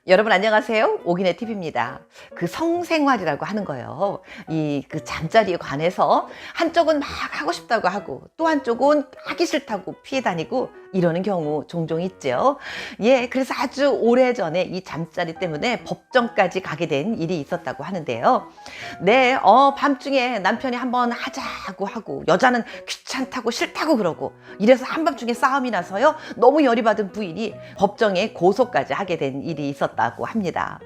여러분 안녕하세요. 오기네 TV입니다. 그 성생활이라고 하는 거예요. 그 잠자리에 관해서 한쪽은 막 하고 싶다고 하고 또 한쪽은 하기 싫다고 피해 다니고 이러는 경우 종종 있죠. 그래서 아주 오래전에 이 잠자리 때문에 법정까지 가게 된 일이 있었다고 하는데요. 밤중에 남편이 한번 하자고 하고 여자는 귀찮다고 싫다고 그러고 이래서 한밤중에 싸움이 나서요. 너무 열이 받은 부인이 법정에 고소까지 하게 된 일이 있었다고 합니다.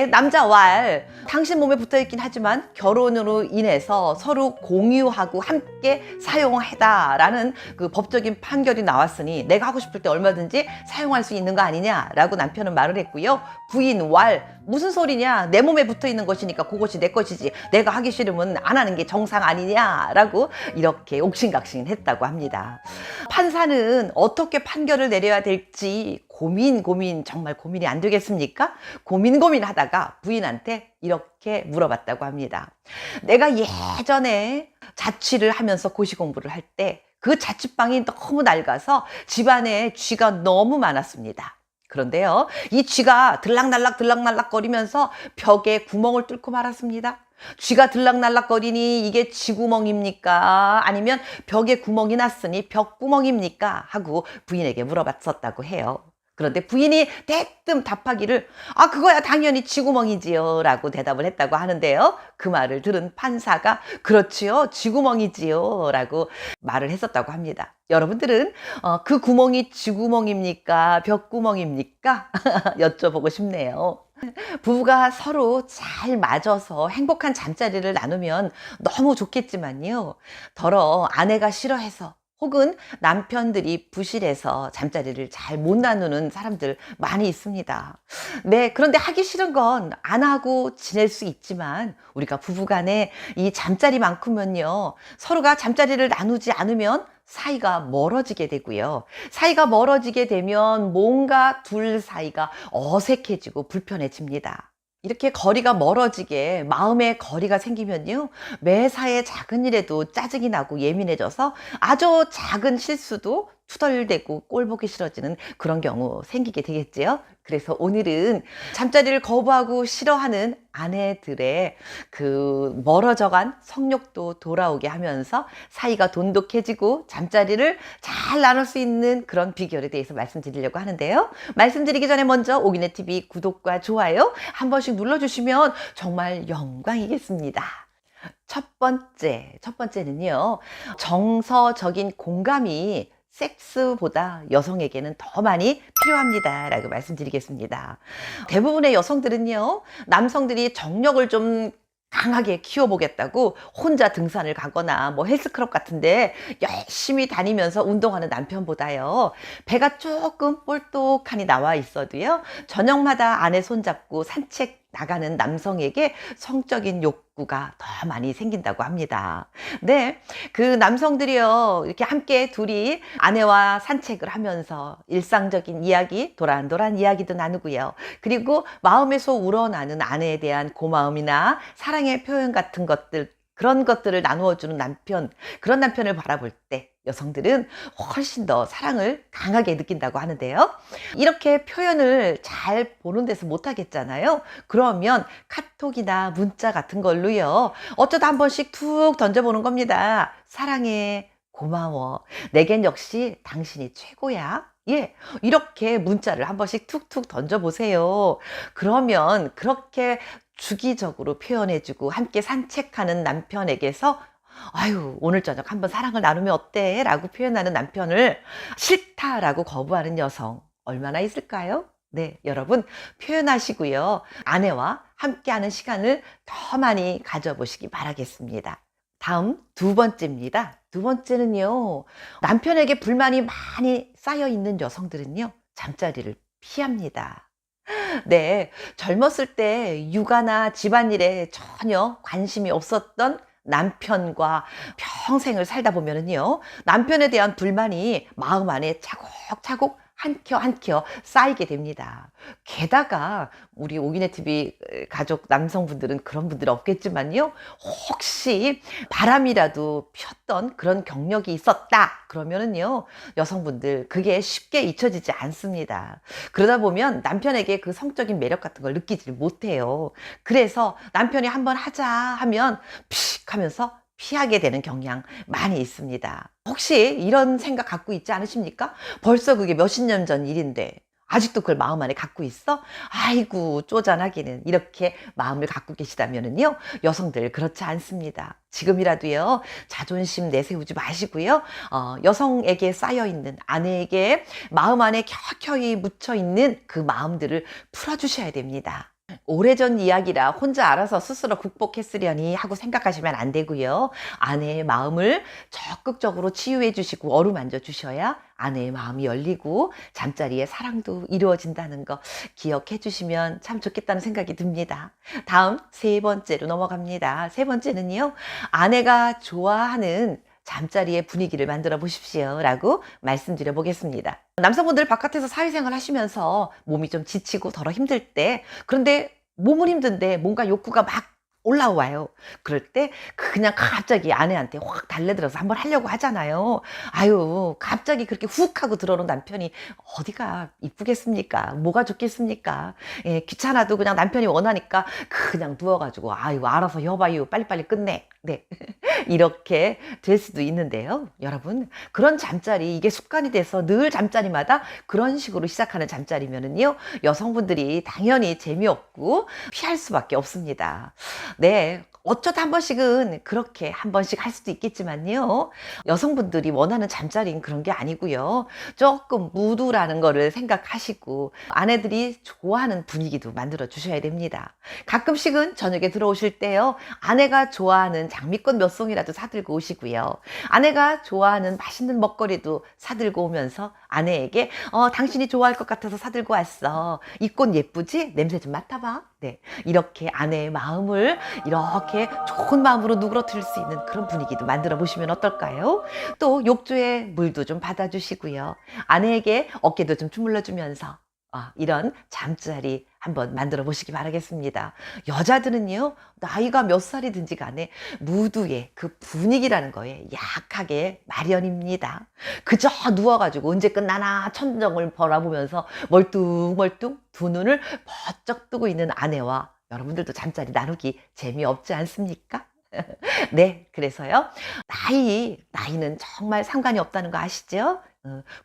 남자 왈 당신 몸에 붙어있긴 하지만 결혼으로 인해서 서로 공유하고 함께 사용하다라는 그 법적인 판결이 나왔으니 내가 하고 싶을 때 얼마든지 사용할 수 있는 거 아니냐라고 남편은 말을 했고요. 부인 왈 무슨 소리냐, 내 몸에 붙어있는 것이니까 그것이 내 것이지 내가 하기 싫으면 안 하는 게 정상 아니냐라고 이렇게 옥신각신 했다고 합니다. 판사는 어떻게 판결을 내려야 될지 정말 고민이 안 되겠습니까? 고민하다가 부인한테 이렇게 물어봤다고 합니다. 내가 예전에 자취를 하면서 고시 공부를 할 때 그 자취방이 너무 낡아서 집안에 쥐가 너무 많았습니다. 그런데요, 이 쥐가 들락날락 거리면서 벽에 구멍을 뚫고 말았습니다. 쥐가 들락날락거리니 이게 쥐구멍입니까? 아니면 벽에 구멍이 났으니 벽구멍입니까? 하고 부인에게 물어봤었다고 해요. 그런데 부인이 대뜸 답하기를 그거야 당연히 쥐구멍이지요 라고 대답을 했다고 하는데요. 그 말을 들은 판사가 그렇지요, 쥐구멍이지요 라고 말을 했었다고 합니다. 여러분들은 그 구멍이 쥐구멍입니까? 벽구멍입니까? 여쭤보고 싶네요. 부부가 서로 잘 맞아서 행복한 잠자리를 나누면 너무 좋겠지만요. 더러 아내가 싫어해서 혹은 남편들이 부실해서 잠자리를 잘 못 나누는 사람들 많이 있습니다. 그런데 하기 싫은 건 안 하고 지낼 수 있지만 우리가 부부간에 이 잠자리만큼은요, 서로가 잠자리를 나누지 않으면 사이가 멀어지게 되고요. 사이가 멀어지게 되면 뭔가 둘 사이가 어색해지고 불편해집니다. 이렇게 거리가 멀어지게 마음의 거리가 생기면요, 매사에 작은 일에도 짜증이 나고 예민해져서 아주 작은 실수도 투덜대고 꼴보기 싫어지는 그런 경우 생기게 되겠지요. 그래서 오늘은 잠자리를 거부하고 싫어하는 아내들의 그 멀어져간 성욕도 돌아오게 하면서 사이가 돈독해지고 잠자리를 잘 나눌 수 있는 그런 비결에 대해서 말씀드리려고 하는데요. 말씀드리기 전에 먼저 오기네 TV 구독과 좋아요 한 번씩 눌러주시면 정말 영광이겠습니다. 첫 번째는요, 정서적인 공감이 섹스보다 여성에게는 더 많이 필요합니다 라고 말씀드리겠습니다. 대부분의 여성들은요, 남성들이 정력을 좀 강하게 키워보겠다고 혼자 등산을 가거나 헬스클럽 같은데 열심히 다니면서 운동하는 남편보다요, 배가 조금 볼록하니 나와 있어도요, 저녁마다 아내 손잡고 산책 나가는 남성에게 성적인 욕구가 더 많이 생긴다고 합니다. 그 남성들이요, 이렇게 함께 둘이 아내와 산책을 하면서 일상적인 이야기, 도란도란 이야기도 나누고요. 그리고 마음에서 우러나는 아내에 대한 고마움이나 사랑의 표현 같은 것들, 그런 것들을 나누어주는 남편, 그런 남편을 바라볼 때 여성들은 훨씬 더 사랑을 강하게 느낀다고 하는데요. 이렇게 표현을 잘 보는 데서 못하겠잖아요. 그러면 카톡이나 문자 같은 걸로요, 어쩌다 한 번씩 툭 던져보는 겁니다. 사랑해, 고마워, 내겐 역시 당신이 최고야. 이렇게 문자를 한 번씩 툭툭 던져보세요. 그러면 그렇게 주기적으로 표현해주고 함께 산책하는 남편에게서 오늘 저녁 한번 사랑을 나누면 어때? 라고 표현하는 남편을 싫다라고 거부하는 여성 얼마나 있을까요? 여러분 표현하시고요, 아내와 함께하는 시간을 더 많이 가져보시기 바라겠습니다. 다음 두 번째입니다. 두 번째는요, 남편에게 불만이 많이 쌓여 있는 여성들은요, 잠자리를 피합니다. 젊었을 때 육아나 집안일에 전혀 관심이 없었던 남편과 평생을 살다 보면은요, 남편에 대한 불만이 마음 안에 차곡차곡 한 켜 한 켜 쌓이게 됩니다. 게다가 우리 오기네 TV 가족 남성분들은 그런 분들 없겠지만요. 혹시 바람이라도 폈던 그런 경력이 있었다 그러면은요. 여성분들 그게 쉽게 잊혀지지 않습니다. 그러다 보면 남편에게 그 성적인 매력 같은 걸 느끼질 못해요. 그래서 남편이 한번 하자 하면 픽 하면서 피하게 되는 경향 많이 있습니다. 혹시 이런 생각 갖고 있지 않으십니까? 벌써 그게 몇십 년 전 일인데 아직도 그걸 마음 안에 갖고 있어? 아이고 쪼잔하기는. 이렇게 마음을 갖고 계시다면은요, 여성들 그렇지 않습니다. 지금이라도요 자존심 내세우지 마시고요, 여성에게 쌓여있는, 아내에게 마음 안에 켜켜이 묻혀있는 그 마음들을 풀어주셔야 됩니다. 오래전 이야기라 혼자 알아서 스스로 극복했으려니 하고 생각하시면 안 되고요. 아내의 마음을 적극적으로 치유해 주시고 어루만져 주셔야 아내의 마음이 열리고 잠자리에 사랑도 이루어진다는 거 기억해 주시면 참 좋겠다는 생각이 듭니다. 다음 세 번째로 넘어갑니다. 세 번째는요. 아내가 좋아하는 잠자리의 분위기를 만들어 보십시오 라고 말씀드려 보겠습니다. 남성분들 바깥에서 사회생활 하시면서 몸이 좀 지치고 덜어 힘들 때, 그런데 몸은 힘든데 뭔가 욕구가 막 올라와요. 그럴 때 그냥 갑자기 아내한테 확 달래들어서 한번 하려고 하잖아요. 아유, 갑자기 그렇게 훅 하고 들어오는 남편이 어디가 이쁘겠습니까? 뭐가 좋겠습니까? 예, 귀찮아도 그냥 남편이 원하니까 그냥 누워가지고 아유, 알아서 여봐요, 빨리빨리 끝내. 네. 이렇게 될 수도 있는데요. 여러분, 그런 잠자리, 이게 습관이 돼서 늘 잠자리마다 그런 식으로 시작하는 잠자리면은요, 여성분들이 당연히 재미없고 피할 수밖에 없습니다. 네. 어쩌다 한 번씩은 그렇게 한 번씩 할 수도 있겠지만요. 여성분들이 원하는 잠자리는 그런 게 아니고요. 조금 무드라는 거를 생각하시고 아내들이 좋아하는 분위기도 만들어 주셔야 됩니다. 가끔씩은 저녁에 들어오실 때요. 아내가 좋아하는 장미꽃 몇 송이라도 사들고 오시고요. 아내가 좋아하는 맛있는 먹거리도 사들고 오면서 아내에게 당신이 좋아할 것 같아서 사들고 왔어. 이 꽃 예쁘지? 냄새 좀 맡아봐. 네, 이렇게 아내의 마음을 이렇게 좋은 마음으로 누그러뜨릴 수 있는 그런 분위기도 만들어 보시면 어떨까요? 또 욕조에 물도 좀 받아주시고요. 아내에게 어깨도 좀 주물러 주면서 이런 잠자리 한번 만들어 보시기 바라겠습니다. 여자들은요, 나이가 몇 살이든지 간에 무드의 그 분위기라는 거에 약하게 마련입니다. 그저 누워가지고 언제 끝나나 천정을 바라보면서 멀뚱멀뚱 두 눈을 번쩍 뜨고 있는 아내와 여러분들도 잠자리 나누기 재미없지 않습니까? 네, 그래서요. 나이는 정말 상관이 없다는 거 아시죠?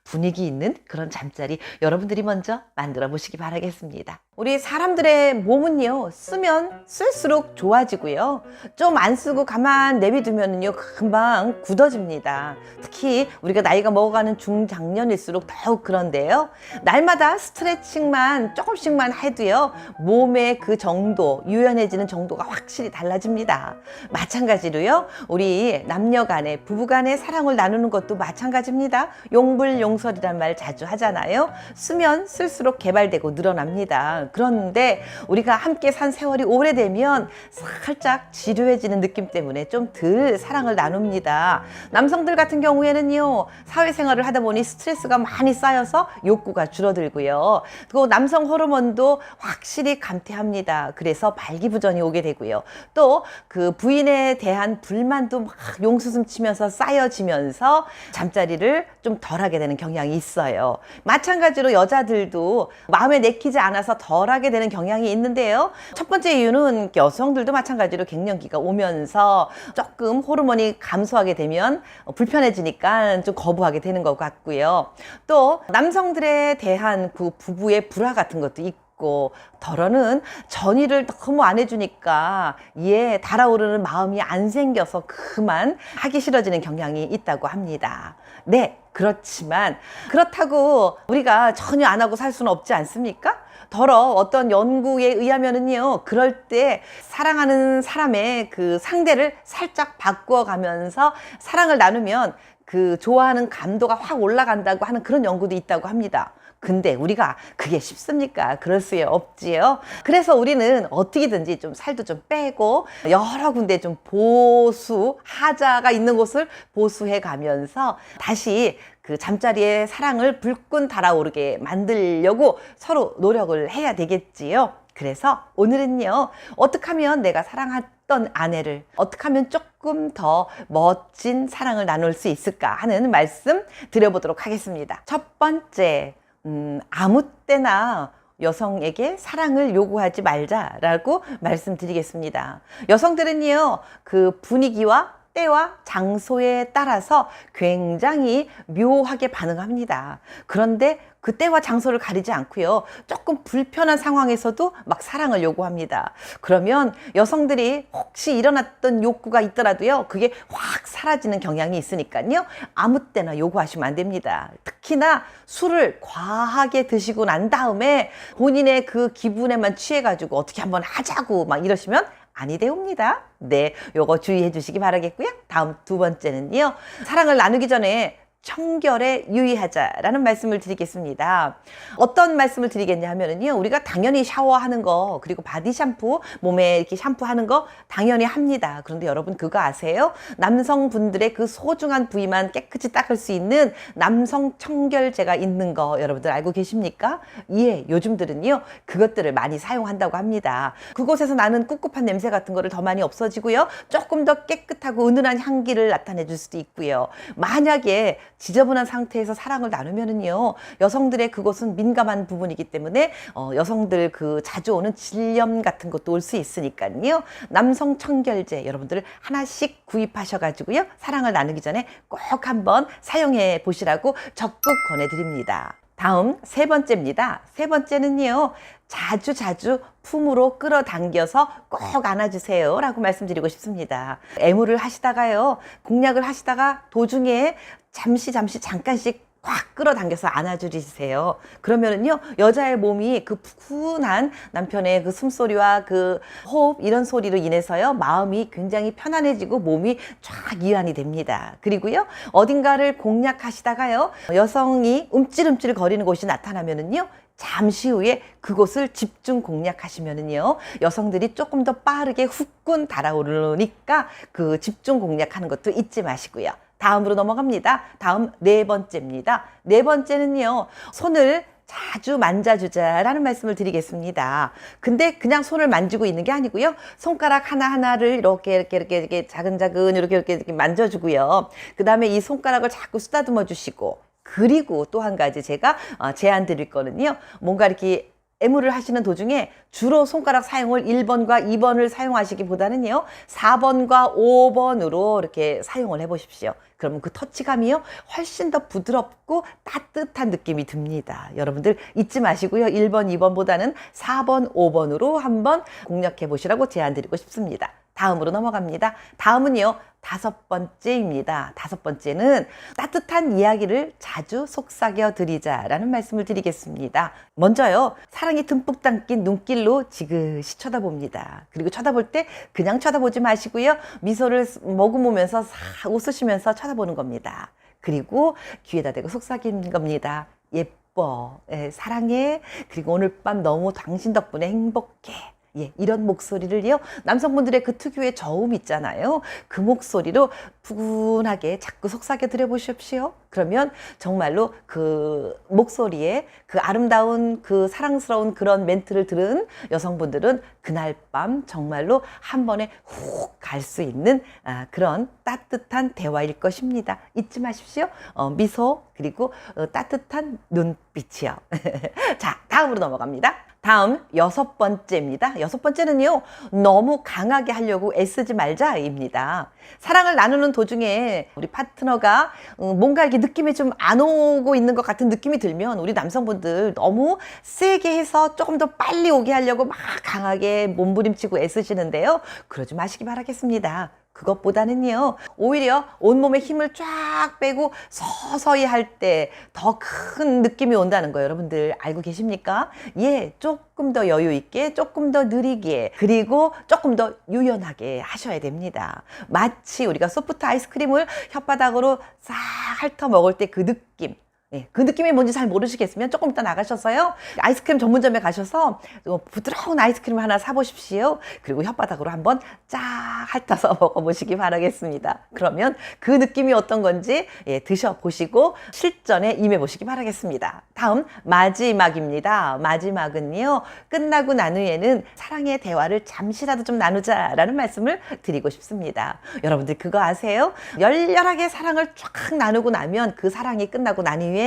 분위기 있는 그런 잠자리 여러분들이 먼저 만들어 보시기 바라겠습니다. 우리 사람들의 몸은요, 쓰면 쓸수록 좋아지고요. 좀 안 쓰고 가만 내비두면요, 금방 굳어집니다. 특히 우리가 나이가 먹어가는 중장년일수록 더욱 그런데요. 날마다 스트레칭만 조금씩만 해도요, 몸의 그 정도, 유연해지는 정도가 확실히 달라집니다. 마찬가지로요, 우리 남녀 간에, 부부 간에 사랑을 나누는 것도 마찬가지입니다. 용불용설이란 말 자주 하잖아요. 쓰면 쓸수록 개발되고 늘어납니다. 그런데 우리가 함께 산 세월이 오래되면 살짝 지루해지는 느낌 때문에 좀 덜 사랑을 나눕니다. 남성들 같은 경우에는요, 사회생활을 하다 보니 스트레스가 많이 쌓여서 욕구가 줄어들고요. 또 남성 호르몬도 확실히 감퇴합니다. 그래서 발기부전이 오게 되고요. 또 그 부인에 대한 불만도 막 용수숨 치면서 쌓여지면서 잠자리를 좀 덜하게 되는 경향이 있어요. 마찬가지로 여자들도 마음에 내키지 않아서 덜하게 되는 경향이 있는데요. 첫 번째 이유는 여성들도 마찬가지로 갱년기가 오면서 조금 호르몬이 감소하게 되면 불편해지니까 좀 거부하게 되는 것 같고요. 또 남성들에 대한 그 부부의 불화 같은 것도 있고, 덜어는 전의를 너무 안 해주니까 달아오르는 마음이 안 생겨서 그만 하기 싫어지는 경향이 있다고 합니다. 네, 그렇지만 그렇다고 우리가 전혀 안 하고 살 수는 없지 않습니까? 어떤 연구에 의하면은요, 그럴 때 사랑하는 사람의 그 상대를 살짝 바꾸어가면서 사랑을 나누면 그 좋아하는 감도가 확 올라간다고 하는 그런 연구도 있다고 합니다. 근데 우리가 그게 쉽습니까? 그럴 수 없지요. 그래서 우리는 어떻게든지 좀 살도 좀 빼고 여러 군데 좀 하자가 있는 곳을 보수해 가면서 다시 그 잠자리의 사랑을 불끈 달아오르게 만들려고 서로 노력을 해야 되겠지요. 그래서 오늘은요, 어떻게 하면 내가 사랑했던 아내를 어떻게 하면 조금 더 멋진 사랑을 나눌 수 있을까 하는 말씀 드려보도록 하겠습니다. 첫 번째, 아무 때나 여성에게 사랑을 요구하지 말자라고 말씀드리겠습니다. 여성들은요, 그 분위기와 때와 장소에 따라서 굉장히 묘하게 반응합니다. 그런데 그 때와 장소를 가리지 않고요, 조금 불편한 상황에서도 막 사랑을 요구합니다. 그러면 여성들이 혹시 일어났던 욕구가 있더라도요, 그게 확 사라지는 경향이 있으니까요, 아무 때나 요구하시면 안 됩니다. 특히나 술을 과하게 드시고 난 다음에 본인의 그 기분에만 취해가지고 어떻게 한번 하자고 막 이러시면 아니되옵니다. 네, 요거 주의해 주시기 바라겠고요. 다음 두 번째는요, 사랑을 나누기 전에 청결에 유의하자라는 말씀을 드리겠습니다. 어떤 말씀을 드리겠냐 하면은요, 우리가 당연히 샤워하는 거, 그리고 바디 샴푸, 몸에 이렇게 샴푸하는 거 당연히 합니다. 그런데 여러분 그거 아세요? 남성분들의 그 소중한 부위만 깨끗이 닦을 수 있는 남성 청결제가 있는 거 여러분들 알고 계십니까? 예, 요즘들은요, 그것들을 많이 사용한다고 합니다. 그곳에서 나는 꿉꿉한 냄새 같은 거를 더 많이 없어지고요, 조금 더 깨끗하고 은은한 향기를 나타내 줄 수도 있고요. 만약에 지저분한 상태에서 사랑을 나누면은요, 여성들의 그것은 민감한 부분이기 때문에 여성들 그 자주 오는 질염 같은 것도 올 수 있으니까요, 남성 청결제 여러분들 하나씩 구입하셔가지고요, 사랑을 나누기 전에 꼭 한번 사용해 보시라고 적극 권해드립니다. 다음 세 번째입니다. 세 번째는요, 자주 품으로 끌어당겨서 꼭 안아주세요 라고 말씀드리고 싶습니다. 애무를 하시다가요, 공략을 하시다가 도중에 잠깐씩 확 끌어당겨서 안아주세요. 그러면은요, 여자의 몸이 그 푸근한 남편의 그 숨소리와 그 호흡 이런 소리로 인해서요, 마음이 굉장히 편안해지고 몸이 쫙 이완이 됩니다. 그리고요, 어딘가를 공략하시다가요, 여성이 움찔움찔 거리는 곳이 나타나면은요, 잠시 후에 그곳을 집중 공략하시면은요, 여성들이 조금 더 빠르게 후끈 달아오르니까 그 집중 공략하는 것도 잊지 마시고요. 다음으로 넘어갑니다. 다음 네 번째입니다. 네 번째는요, 손을 자주 만져주자라는 말씀을 드리겠습니다. 근데 그냥 손을 만지고 있는 게 아니고요, 손가락 하나하나를 이렇게 자근자근 이렇게 만져주고요. 그 다음에 이 손가락을 자꾸 쓰다듬어 주시고, 그리고 또 한 가지 제가 제안 드릴 거는요, 뭔가 이렇게 애무를 하시는 도중에 주로 손가락 사용을 1번과 2번을 사용하시기보다는요, 4번과 5번으로 이렇게 사용을 해보십시오. 그러면 그 터치감이요, 훨씬 더 부드럽고 따뜻한 느낌이 듭니다. 여러분들 잊지 마시고요, 1번, 2번보다는 4번, 5번으로 한번 공략해 보시라고 제안 드리고 싶습니다. 다음으로 넘어갑니다. 다음은요, 다섯 번째입니다. 다섯 번째는 따뜻한 이야기를 자주 속삭여 드리자라는 말씀을 드리겠습니다. 먼저요, 사랑이 듬뿍 담긴 눈길로 지그시 쳐다봅니다. 그리고 쳐다볼 때 그냥 쳐다보지 마시고요, 미소를 머금으면서 싹 웃으시면서 쳐다보는 겁니다. 그리고 귀에다 대고 속삭이는 겁니다. 예뻐, 사랑해, 그리고 오늘 밤 너무 당신 덕분에 행복해. 예, 이런 목소리를요, 남성분들의 그 특유의 저음 있잖아요. 그 목소리로 푸근하게 자꾸 속삭여 드려 보십시오. 그러면 정말로 그 목소리에 그 아름다운 그 사랑스러운 그런 멘트를 들은 여성분들은 그날 밤 정말로 한 번에 훅 갈 수 있는 그런 따뜻한 대화일 것입니다. 잊지 마십시오. 미소, 그리고 따뜻한 눈빛이요. 자, 다음으로 넘어갑니다. 다음 여섯 번째입니다. 여섯 번째는요, 너무 강하게 하려고 애쓰지 말자입니다. 사랑을 나누는 도중에 우리 파트너가 뭔가 이렇게 느낌이 좀 안 오고 있는 것 같은 느낌이 들면 우리 남성분들 너무 세게 해서 조금 더 빨리 오게 하려고 막 강하게 몸부림치고 애쓰시는데요, 그러지 마시기 바라겠습니다. 그것보다는요, 오히려 온몸에 힘을 쫙 빼고 서서히 할 때 더 큰 느낌이 온다는 거예요. 여러분들 알고 계십니까? 예, 조금 더 여유 있게, 조금 더 느리게, 그리고 조금 더 유연하게 하셔야 됩니다. 마치 우리가 소프트 아이스크림을 혓바닥으로 싹 핥아 먹을 때 그 느낌, 예, 그 느낌이 뭔지 잘 모르시겠으면 조금 이따 나가셔서요. 아이스크림 전문점에 가셔서 부드러운 아이스크림 하나 사보십시오. 그리고 혓바닥으로 한번 쫙 핥아서 먹어보시기 바라겠습니다. 그러면 그 느낌이 어떤 건지 드셔보시고 실전에 임해보시기 바라겠습니다. 다음 마지막입니다. 마지막은요. 끝나고 난 후에는 사랑의 대화를 잠시라도 좀 나누자라는 말씀을 드리고 싶습니다. 여러분들 그거 아세요? 열렬하게 사랑을 쫙 나누고 나면 그 사랑이 끝나고 난 후에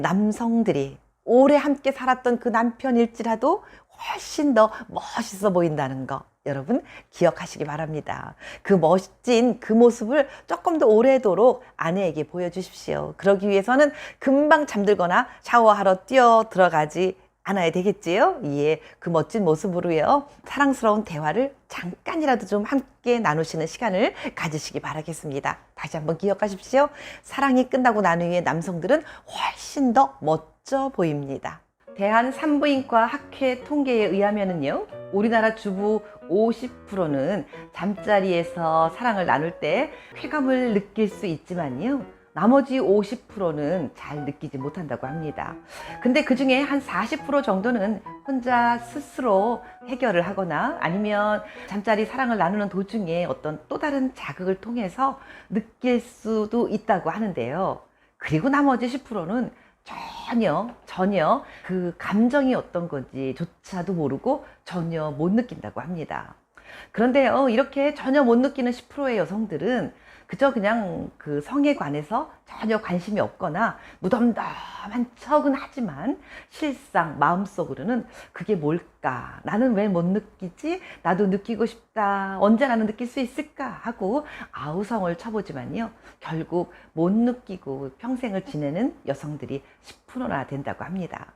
남성들이 오래 함께 살았던 그 남편일지라도 훨씬 더 멋있어 보인다는 거 여러분 기억하시기 바랍니다. 그 멋진 그 모습을 조금 더 오래도록 아내에게 보여주십시오. 그러기 위해서는 금방 잠들거나 샤워하러 뛰어 들어가지 않아야 되겠지요? 예, 그 멋진 모습으로요. 사랑스러운 대화를 잠깐이라도 좀 함께 나누시는 시간을 가지시기 바라겠습니다. 다시 한번 기억하십시오. 사랑이 끝나고 난 후에 남성들은 훨씬 더 멋져 보입니다. 대한산부인과 학회 통계에 의하면은요, 우리나라 주부 50%는 잠자리에서 사랑을 나눌 때 쾌감을 느낄 수 있지만요, 나머지 50%는 잘 느끼지 못한다고 합니다. 근데 그 중에 한 40% 정도는 혼자 스스로 해결을 하거나 아니면 잠자리 사랑을 나누는 도중에 어떤 또 다른 자극을 통해서 느낄 수도 있다고 하는데요. 그리고 나머지 10%는 전혀 그 감정이 어떤 건지조차도 모르고 전혀 못 느낀다고 합니다. 그런데요, 이렇게 전혀 못 느끼는 10%의 여성들은 그저 그냥 그 성에 관해서 전혀 관심이 없거나 무덤덤한 척은 하지만 실상 마음속으로는 그게 뭘까? 나는 왜 못 느끼지? 나도 느끼고 싶다. 언제 나는 느낄 수 있을까? 하고 아우성을 쳐보지만요. 결국 못 느끼고 평생을 지내는 여성들이 10%나 된다고 합니다.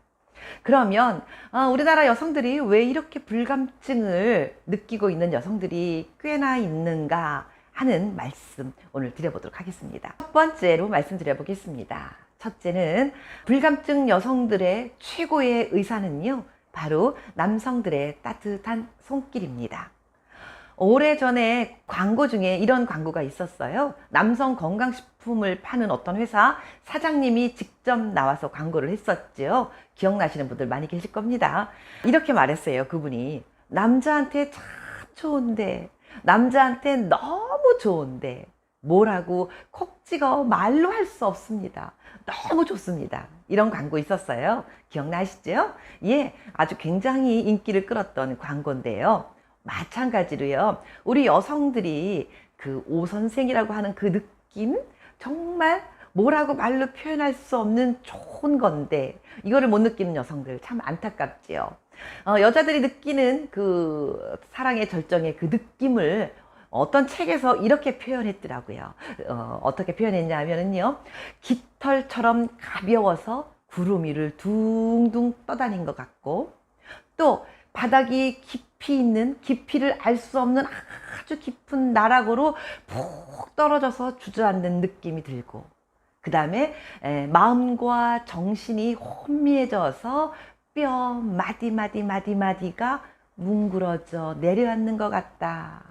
그러면 우리나라 여성들이 왜 이렇게 불감증을 느끼고 있는 여성들이 꽤나 있는가 하는 말씀 오늘 드려보도록 하겠습니다. 첫 번째로 말씀드려 보겠습니다. 첫째는 불감증 여성들의 최고의 의사는요, 바로 남성들의 따뜻한 손길입니다. 오래전에 광고 중에 이런 광고가 있었어요. 남성 건강식품을 파는 어떤 회사 사장님이 직접 나와서 광고를 했었죠. 기억나시는 분들 많이 계실 겁니다. 이렇게 말했어요. 그분이 남자한테 참 좋은데, 남자한테 너무 좋은데 뭐라고 콕 찍어 말로 할 수 없습니다. 너무 좋습니다. 이런 광고 있었어요. 기억나시죠? 예, 아주 굉장히 인기를 끌었던 광고인데요. 마찬가지로요, 우리 여성들이 그 오선생이라고 하는 그 느낌, 정말 뭐라고 말로 표현할 수 없는 좋은 건데 이거를 못 느끼는 여성들 참 안타깝지요. 여자들이 느끼는 그 사랑의 절정의 그 느낌을 어떤 책에서 이렇게 표현했더라고요. 어떻게 표현했냐 하면은요, 깃털처럼 가벼워서 구름 위를 둥둥 떠다닌 것 같고, 또 바닥이 깊이 있는, 깊이를 알 수 없는 아주 깊은 나락으로 푹 떨어져서 주저앉는 느낌이 들고, 그 다음에 마음과 정신이 혼미해져서 뼈 마디가 뭉그러져 내려앉는 것 같다.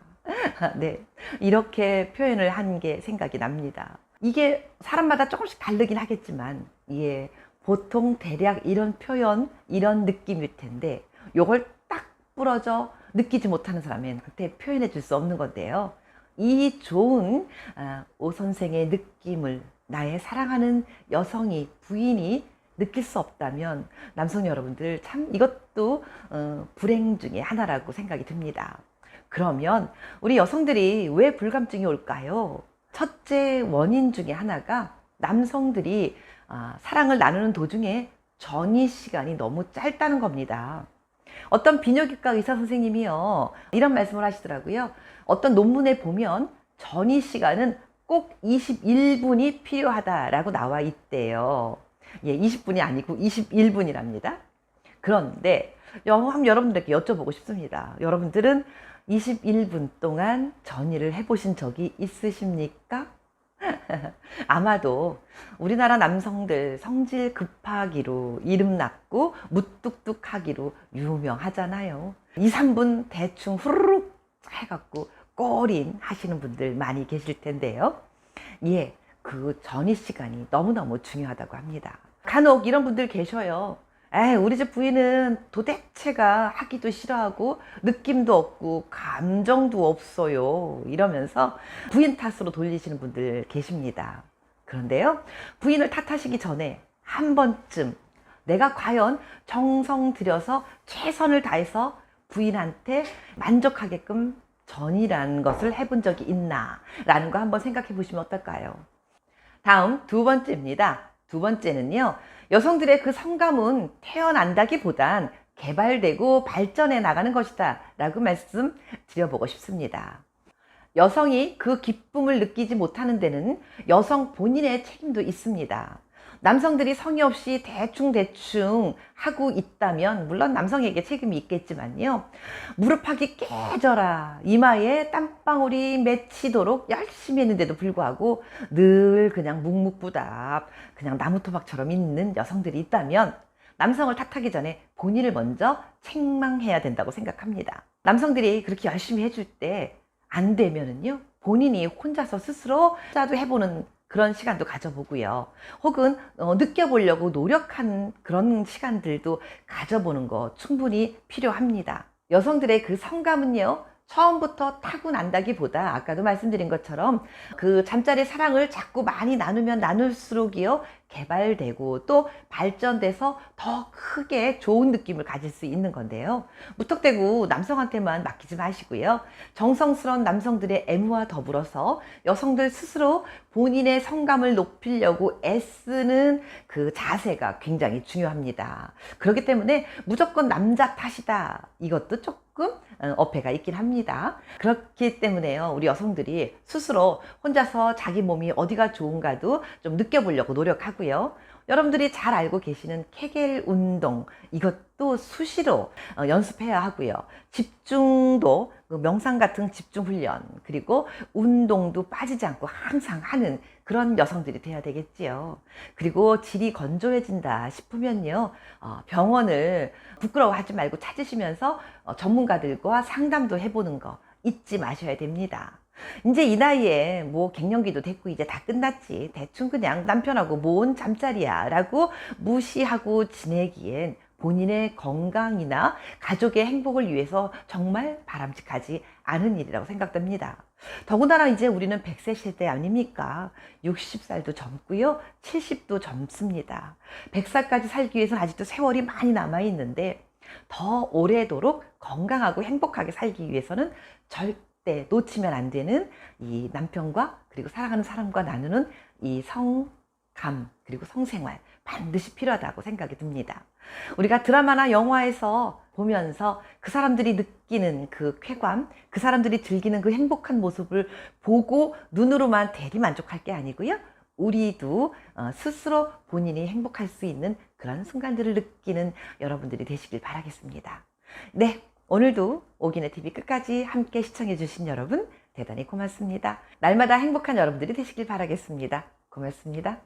네, 이렇게 표현을 한 게 생각이 납니다. 이게 사람마다 조금씩 다르긴 하겠지만, 예, 보통 대략 이런 표현, 이런 느낌일 텐데 요걸 딱 부러져 느끼지 못하는 사람한테 표현해 줄 수 없는 건데요. 이 좋은 오선생의 느낌을 나의 사랑하는 여성이, 부인이 느낄 수 없다면 남성 여러분들 참 이것도 불행 중에 하나라고 생각이 듭니다. 그러면 우리 여성들이 왜 불감증이 올까요? 첫째 원인 중에 하나가 남성들이 사랑을 나누는 도중에 전이 시간이 너무 짧다는 겁니다. 어떤 비뇨기과 의사 선생님이요, 이런 말씀을 하시더라고요. 어떤 논문에 보면 전이 시간은 꼭 21분이 필요하다라고 나와 있대요. 예, 20분이 아니고 21분이랍니다. 그런데 여러분들에게 여쭤보고 싶습니다. 여러분들은 21분 동안 전이를 해보신 적이 있으십니까? 아마도 우리나라 남성들 성질 급하기로 이름났고 무뚝뚝하기로 유명하잖아요. 2, 3분 대충 후루룩 해갖고 꼬린 하시는 분들 많이 계실 텐데요. 예, 그 전이 시간이 너무너무 중요하다고 합니다. 간혹 이런 분들 계셔요. 에이, 우리 집 부인은 도대체가 하기도 싫어하고 느낌도 없고 감정도 없어요. 이러면서 부인 탓으로 돌리시는 분들 계십니다. 그런데요, 부인을 탓하시기 전에 한 번쯤 내가 과연 정성 들여서 최선을 다해서 부인한테 만족하게끔 전이라는 것을 해본 적이 있나 라는 거 한번 생각해 보시면 어떨까요? 다음 두 번째입니다. 두 번째는요, 여성들의 그 성감은 태어난다기보단 개발되고 발전해 나가는 것이다 라고 말씀드려보고 싶습니다. 여성이 그 기쁨을 느끼지 못하는 데는 여성 본인의 책임도 있습니다. 남성들이 성의 없이 대충 하고 있다면 물론 남성에게 책임이 있겠지만요, 무릎팍이 깨져라 이마에 땀방울이 맺히도록 열심히 했는데도 불구하고 늘 그냥 묵묵부답 그냥 나무토막처럼 있는 여성들이 있다면 남성을 탓하기 전에 본인을 먼저 책망해야 된다고 생각합니다. 남성들이 그렇게 열심히 해줄 때 안 되면은요, 본인이 혼자서 스스로 짜도 해보는 그런 시간도 가져보고요. 혹은 느껴보려고 노력한 그런 시간들도 가져보는 거 충분히 필요합니다. 여성들의 그 성감은요, 처음부터 타고난다기보다 아까도 말씀드린 것처럼 그 잠자리 사랑을 자꾸 많이 나누면 나눌수록이요, 개발되고 또 발전돼서 더 크게 좋은 느낌을 가질 수 있는 건데요. 무턱대고 남성한테만 맡기지 마시고요. 정성스러운 남성들의 애무와 더불어서 여성들 스스로 본인의 성감을 높이려고 애쓰는 그 자세가 굉장히 중요합니다. 그렇기 때문에 무조건 남자 탓이다, 이것도 조금 어폐가 있긴 합니다. 그렇기 때문에요, 우리 여성들이 스스로 혼자서 자기 몸이 어디가 좋은가도 좀 느껴보려고 노력하고요. 여러분들이 잘 알고 계시는 케겔 운동, 이것도 수시로 연습해야 하고요. 집중도, 명상 같은 집중 훈련, 그리고 운동도 빠지지 않고 항상 하는 그런 여성들이 돼야 되겠지요. 그리고 질이 건조해진다 싶으면요, 병원을 부끄러워하지 말고 찾으시면서 전문가들과 상담도 해보는 거 잊지 마셔야 됩니다. 이제 이 나이에 뭐 갱년기도 됐고 이제 다 끝났지, 대충 그냥 남편하고 뭔 잠자리야 라고 무시하고 지내기엔 본인의 건강이나 가족의 행복을 위해서 정말 바람직하지 않은 일이라고 생각됩니다. 더군다나 이제 우리는 100세 세대 아닙니까? 60살도 젊고요, 70도 젊습니다. 100살까지 살기 위해서는 아직도 세월이 많이 남아있는데 더 오래도록 건강하고 행복하게 살기 위해서는 절대 놓치면 안 되는 이 남편과 그리고 사랑하는 사람과 나누는 이 성감 그리고 성생활 반드시 필요하다고 생각이 듭니다. 우리가 드라마나 영화에서 보면서 그 사람들이 느끼는 그 쾌감, 그 사람들이 즐기는 그 행복한 모습을 보고 눈으로만 대리만족할 게 아니고요, 우리도 스스로 본인이 행복할 수 있는 그런 순간들을 느끼는 여러분들이 되시길 바라겠습니다. 네, 오늘도 오기네 TV 끝까지 함께 시청해 주신 여러분 대단히 고맙습니다. 날마다 행복한 여러분들이 되시길 바라겠습니다. 고맙습니다.